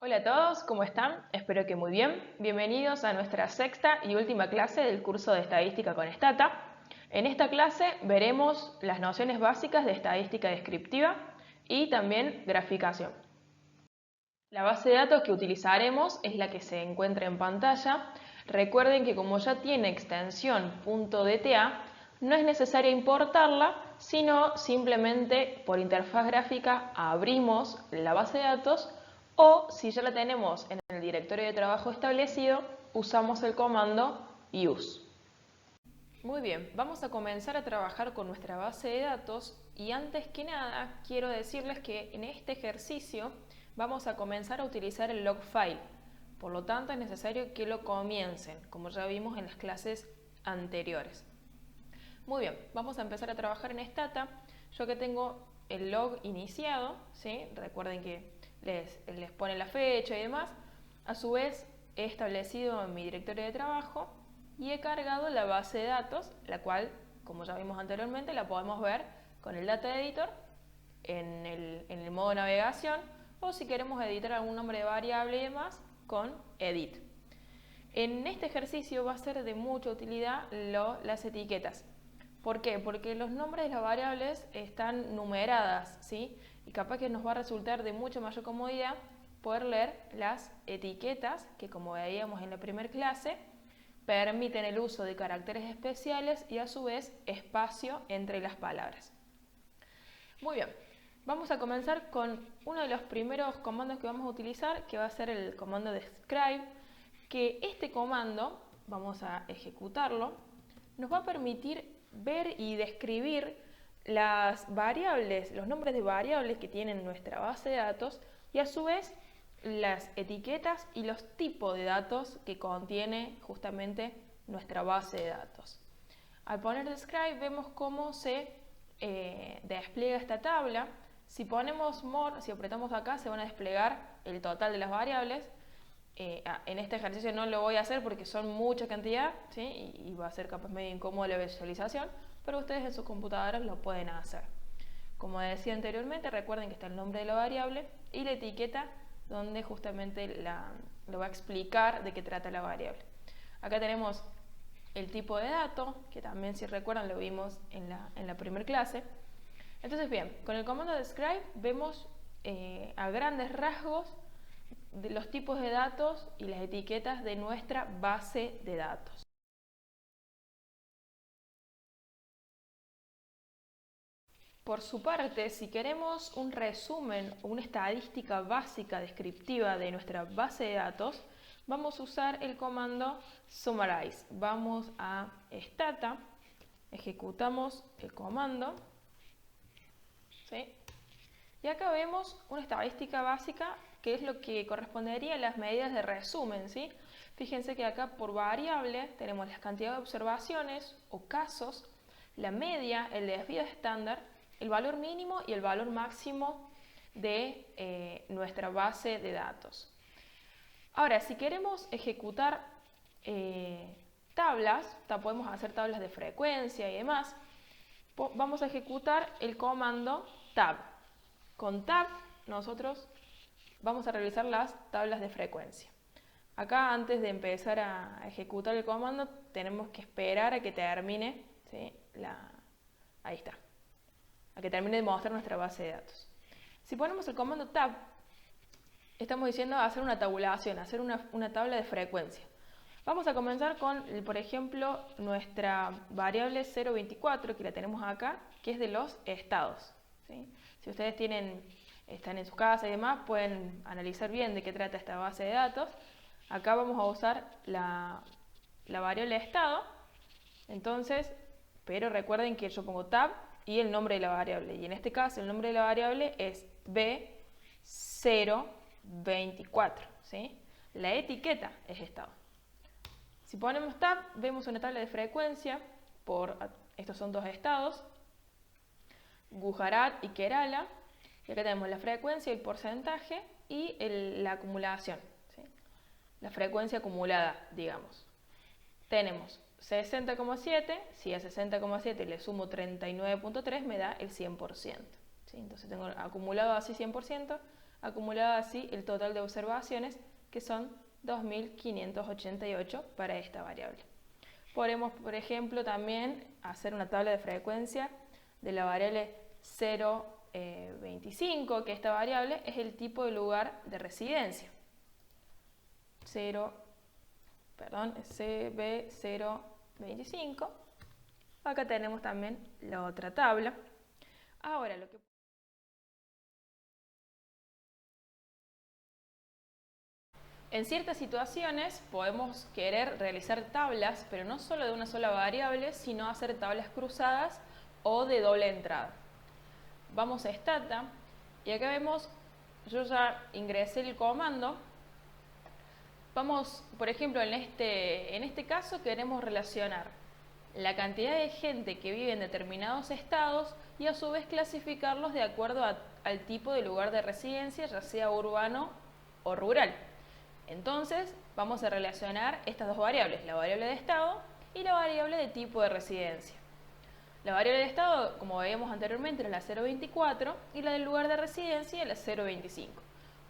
Hola a todos, ¿cómo están? Espero que muy bien. Bienvenidos a nuestra sexta y última clase del curso de Estadística con Stata. En esta clase veremos las nociones básicas de estadística descriptiva y también graficación. La base de datos que utilizaremos es la que se encuentra en pantalla. Recuerden que como ya tiene extensión .dta, no es necesario importarla, sino simplemente por interfaz gráfica abrimos la base de datos o si ya la tenemos en el directorio de trabajo establecido, usamos el comando use. Muy bien, vamos a comenzar a trabajar con nuestra base de datos y antes que nada quiero decirles que en este ejercicio vamos a comenzar a utilizar el log file. Por lo tanto es necesario que lo comiencen, como ya vimos en las clases anteriores. Muy bien, vamos a empezar a trabajar en Stata. Yo que tengo el log iniciado, ¿sí? Recuerden que les pone la fecha y demás. A su vez he establecido en mi directorio de trabajo y he cargado la base de datos, la cual, como ya vimos anteriormente, la podemos ver con el Data Editor en el modo navegación o si queremos editar algún nombre de variable y demás con Edit. En este ejercicio va a ser de mucha utilidad las etiquetas. ¿Por qué? Porque los nombres de las variables están numeradas, ¿sí? Y capaz que nos va a resultar de mucha mayor comodidad poder leer las etiquetas que, como veíamos en la primera clase, permiten el uso de caracteres especiales y a su vez espacio entre las palabras. Muy bien, vamos a comenzar con uno de los primeros comandos que vamos a utilizar, que va a ser el comando describe, que este comando, vamos a ejecutarlo, nos va a permitir ver y describir las variables, los nombres de variables que tiene nuestra base de datos y a su vez las etiquetas y los tipos de datos que contiene justamente nuestra base de datos. Al poner describe vemos cómo se despliega esta tabla. Si ponemos more, si apretamos acá, se van a desplegar el total de las variables. En este ejercicio no lo voy a hacer porque son mucha cantidad, ¿sí? y va a ser capaz medio incómodo la visualización, pero ustedes en sus computadoras lo pueden hacer. Como decía anteriormente, recuerden que está el nombre de la variable y la etiqueta donde justamente lo va a explicar de qué trata la variable. Acá tenemos el tipo de dato, que también si recuerdan lo vimos en la primera clase. Entonces bien, con el comando describe vemos a grandes rasgos de los tipos de datos y las etiquetas de nuestra base de datos. Por su parte, si queremos un resumen o una estadística básica descriptiva de nuestra base de datos, vamos a usar el comando summarize. Vamos a Stata, ejecutamos el comando, ¿sí? Y acá vemos una estadística básica que es lo que correspondería a las medidas de resumen, ¿sí? Fíjense que acá por variable tenemos la cantidad de observaciones o casos, la media, el desvío estándar, el valor mínimo y el valor máximo de nuestra base de datos. Ahora, si queremos ejecutar tablas, podemos hacer tablas de frecuencia y demás, vamos a ejecutar el comando tab. Con tab nosotros vamos a realizar las tablas de frecuencia. Acá antes de empezar a ejecutar el comando tenemos que esperar a que termine, ¿sí? Ahí está, a que termine de mostrar nuestra base de datos. Si ponemos el comando tab, estamos diciendo hacer una tabulación, hacer una tabla de frecuencia. Vamos a comenzar con, por ejemplo, nuestra variable 024, que la tenemos acá, que es de los estados, ¿sí? Si ustedes están en su casa y demás, pueden analizar bien de qué trata esta base de datos. Acá vamos a usar la variable estado, entonces, pero recuerden que yo pongo tab y el nombre de la variable, y en este caso el nombre de la variable es B024, ¿sí? La etiqueta es estado. Si ponemos tab, vemos una tabla de frecuencia estos son dos estados, Gujarat y Kerala, y acá tenemos la frecuencia, el porcentaje y la acumulación, ¿sí? La frecuencia acumulada, digamos. Tenemos 60,7, si a 60,7 le sumo 39,3 me da el 100%, ¿sí? Entonces tengo acumulado así 100%, acumulado así el total de observaciones, que son 2.588 para esta variable. Podemos, por ejemplo, también hacer una tabla de frecuencia de la variable 0,25, que esta variable es el tipo de lugar de residencia. CB025. Acá tenemos también la otra tabla. Ahora, en ciertas situaciones podemos querer realizar tablas, pero no solo de una sola variable, sino hacer tablas cruzadas o de doble entrada. Vamos a Stata y acá vemos, yo ya ingresé el comando. Vamos, por ejemplo, en este caso queremos relacionar la cantidad de gente que vive en determinados estados y a su vez clasificarlos de acuerdo al tipo de lugar de residencia, ya sea urbano o rural. Entonces vamos a relacionar estas dos variables, la variable de estado y la variable de tipo de residencia. La variable de estado, como veíamos anteriormente, era la 0,24 y la del lugar de residencia la 0,25.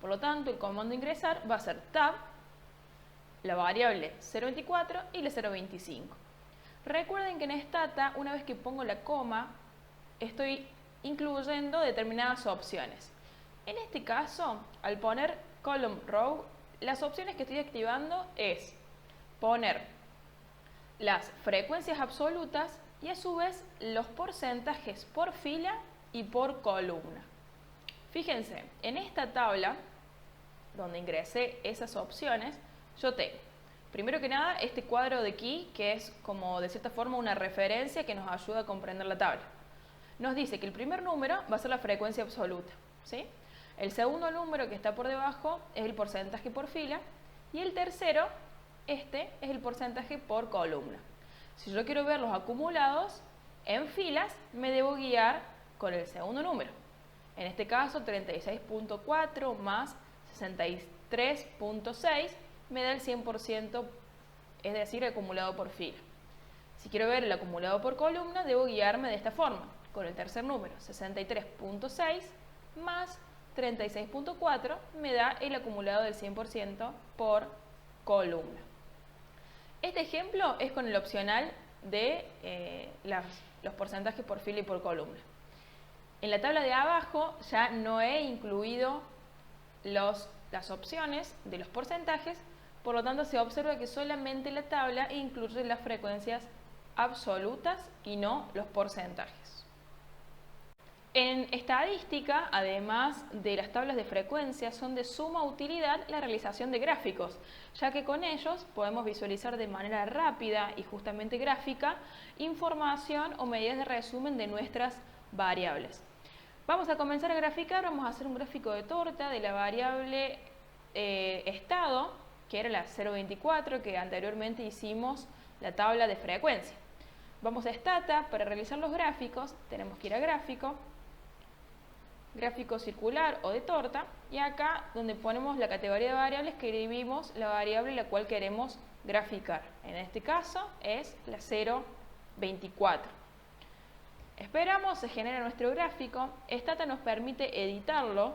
Por lo tanto, el comando ingresar va a ser tab, la variable 0,24 y la 0,25. Recuerden que en Stata, una vez que pongo la coma, estoy incluyendo determinadas opciones. En este caso, al poner column row, las opciones que estoy activando es poner las frecuencias absolutas y a su vez los porcentajes por fila y por columna. Fíjense, en esta tabla, donde ingresé esas opciones, yo tengo, primero que nada, este cuadro de aquí, que es como de cierta forma una referencia que nos ayuda a comprender la tabla. Nos dice que el primer número va a ser la frecuencia absoluta, ¿sí? El segundo número que está por debajo es el porcentaje por fila y el tercero, este, es el porcentaje por columna. Si yo quiero ver los acumulados en filas, me debo guiar con el segundo número. En este caso, 36.4 más 63.6 me da el 100%, es decir, acumulado por fila. Si quiero ver el acumulado por columna, debo guiarme de esta forma, con el tercer número, 63.6 más 36.4 me da el acumulado del 100% por columna. Este ejemplo es con el opcional de los porcentajes por fila y por columna. En la tabla de abajo ya no he incluido las opciones de los porcentajes, por lo tanto se observa que solamente la tabla incluye las frecuencias absolutas y no los porcentajes. En estadística, además de las tablas de frecuencia, son de suma utilidad la realización de gráficos, ya que con ellos podemos visualizar de manera rápida y justamente gráfica información o medidas de resumen de nuestras variables. Vamos a comenzar a graficar, vamos a hacer un gráfico de torta de la variable estado, que era la 0,24, que anteriormente hicimos la tabla de frecuencia. Vamos a Stata, para realizar los gráficos tenemos que ir a gráfico circular o de torta, y acá donde ponemos la categoría de variables escribimos la variable la cual queremos graficar. En este caso es la 0,24. Esperamos, se genera nuestro gráfico. Stata nos permite editarlo.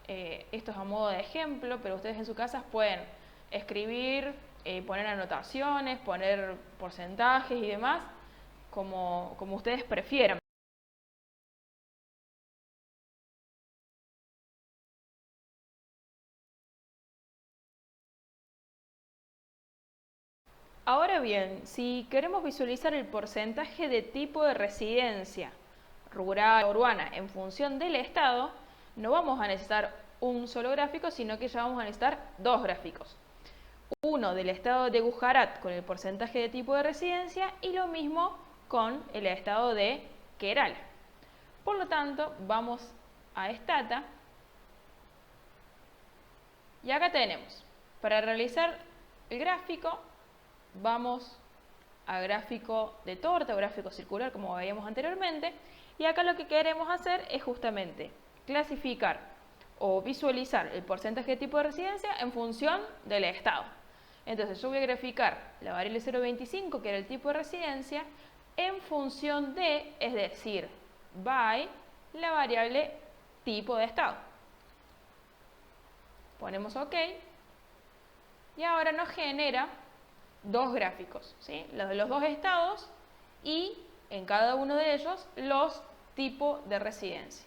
Esto es a modo de ejemplo, pero ustedes en su casa pueden escribir, poner anotaciones, poner porcentajes y demás, como ustedes prefieran. Ahora bien, si queremos visualizar el porcentaje de tipo de residencia rural o urbana en función del estado, no vamos a necesitar un solo gráfico, sino que ya vamos a necesitar dos gráficos. Uno del estado de Gujarat con el porcentaje de tipo de residencia y lo mismo con el estado de Kerala. Por lo tanto, vamos a Stata y acá tenemos, para realizar el gráfico, vamos a gráfico de torta o gráfico circular, como veíamos anteriormente, y acá lo que queremos hacer es justamente clasificar o visualizar el porcentaje de tipo de residencia en función del estado. Entonces yo voy a graficar la variable 0,25, que era el tipo de residencia, en función de, es decir, by la variable tipo de estado. Ponemos OK. Y ahora nos genera dos gráficos, ¿sí? Los de los dos estados y en cada uno de ellos los tipos de residencia.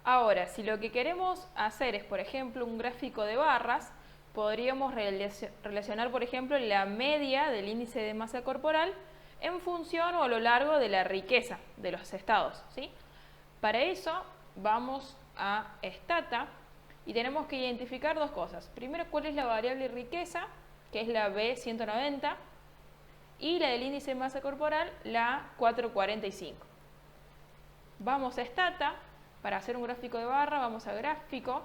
Ahora, si lo que queremos hacer es, por ejemplo, un gráfico de barras, podríamos relacionar, por ejemplo, la media del índice de masa corporal en función o a lo largo de la riqueza de los estados, ¿sí? Para eso vamos a Stata y tenemos que identificar dos cosas. Primero, cuál es la variable riqueza, que es la B190, y la del índice de masa corporal, la 445. Vamos a Stata. Para hacer un gráfico de barra vamos a gráfico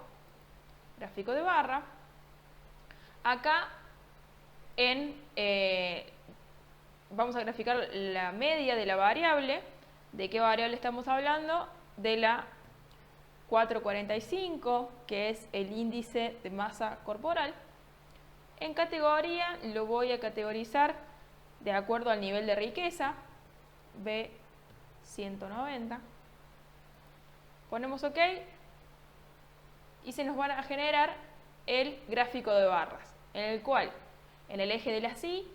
de barra. Acá vamos a graficar la media de la variable. ¿De qué variable estamos hablando? De la 445, que es el índice de masa corporal. En categoría lo voy a categorizar de acuerdo al nivel de riqueza, B190. Ponemos OK y se nos van a generar el gráfico de barras, en el cual en el eje de las Y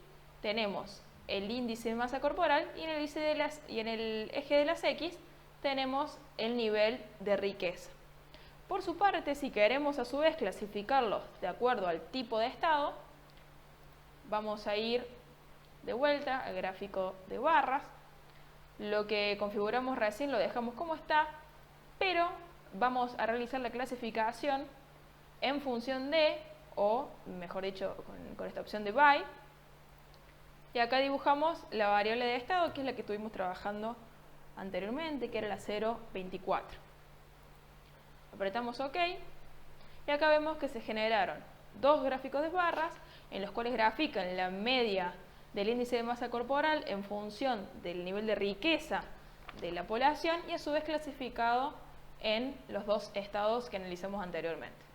tenemos el índice de masa corporal y en el eje de las X tenemos el nivel de riqueza. Por su parte, si queremos a su vez clasificarlos de acuerdo al tipo de estado, vamos a ir de vuelta al gráfico de barras. Lo que configuramos recién lo dejamos como está, pero vamos a realizar la clasificación en función de, o mejor dicho, con esta opción de by. Y acá dibujamos la variable de estado, que es la que estuvimos trabajando anteriormente, que era la 0,24. Apretamos OK y acá vemos que se generaron dos gráficos de barras en los cuales grafican la media del índice de masa corporal en función del nivel de riqueza de la población y a su vez clasificado en los dos estados que analizamos anteriormente.